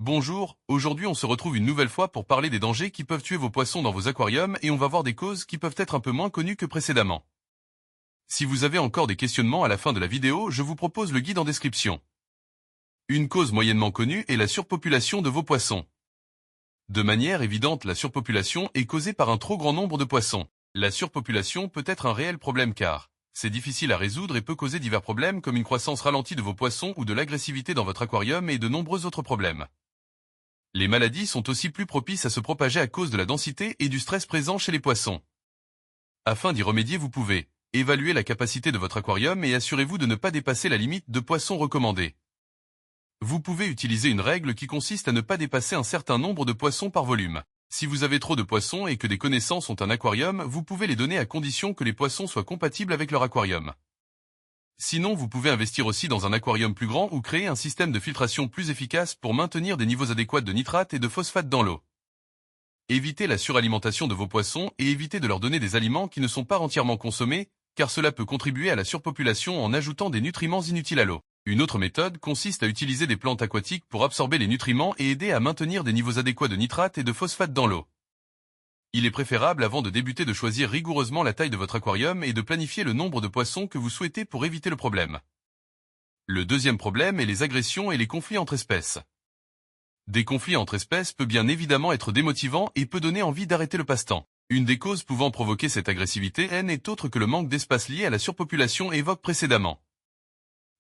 Bonjour, aujourd'hui on se retrouve une nouvelle fois pour parler des dangers qui peuvent tuer vos poissons dans vos aquariums et on va voir des causes qui peuvent être un peu moins connues que précédemment. Si vous avez encore des questionnements à la fin de la vidéo, je vous propose le guide en description. Une cause moyennement connue est la surpopulation de vos poissons. De manière évidente, la surpopulation est causée par un trop grand nombre de poissons. La surpopulation peut être un réel problème car c'est difficile à résoudre et peut causer divers problèmes comme une croissance ralentie de vos poissons ou de l'agressivité dans votre aquarium et de nombreux autres problèmes. Les maladies sont aussi plus propices à se propager à cause de la densité et du stress présent chez les poissons. Afin d'y remédier, vous pouvez évaluer la capacité de votre aquarium et assurez-vous de ne pas dépasser la limite de poissons recommandée. Vous pouvez utiliser une règle qui consiste à ne pas dépasser un certain nombre de poissons par volume. Si vous avez trop de poissons et que des connaissances ont un aquarium, vous pouvez les donner à condition que les poissons soient compatibles avec leur aquarium. Sinon, vous pouvez investir aussi dans un aquarium plus grand ou créer un système de filtration plus efficace pour maintenir des niveaux adéquats de nitrate et de phosphate dans l'eau. Évitez la suralimentation de vos poissons et évitez de leur donner des aliments qui ne sont pas entièrement consommés, car cela peut contribuer à la surpopulation en ajoutant des nutriments inutiles à l'eau. Une autre méthode consiste à utiliser des plantes aquatiques pour absorber les nutriments et aider à maintenir des niveaux adéquats de nitrate et de phosphate dans l'eau. Il est préférable avant de débuter de choisir rigoureusement la taille de votre aquarium et de planifier le nombre de poissons que vous souhaitez pour éviter le problème. Le deuxième problème est les agressions et les conflits entre espèces. Des conflits entre espèces peut bien évidemment être démotivant et peut donner envie d'arrêter le passe-temps. Une des causes pouvant provoquer cette agressivité n'est autre que le manque d'espace lié à la surpopulation évoquée précédemment.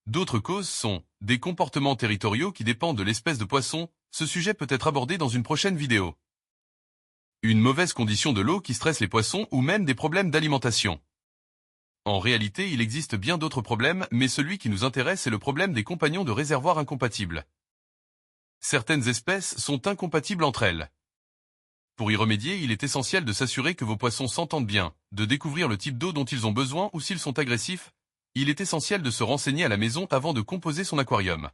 D'autres causes sont des comportements territoriaux qui dépendent de l'espèce de poisson. Ce sujet peut être abordé dans une prochaine vidéo. Une mauvaise condition de l'eau qui stresse les poissons ou même des problèmes d'alimentation. En réalité, il existe bien d'autres problèmes, mais celui qui nous intéresse est le problème des compagnons de réservoir incompatibles. Certaines espèces sont incompatibles entre elles. Pour y remédier, il est essentiel de s'assurer que vos poissons s'entendent bien, de découvrir le type d'eau dont ils ont besoin ou s'ils sont agressifs. Il est essentiel de se renseigner à la maison avant de composer son aquarium.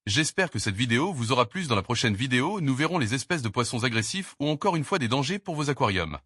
J'espère que cette vidéo vous aura plu. Dans la prochaine vidéo, nous verrons les espèces de poissons agressifs ou encore une fois des dangers pour vos aquariums.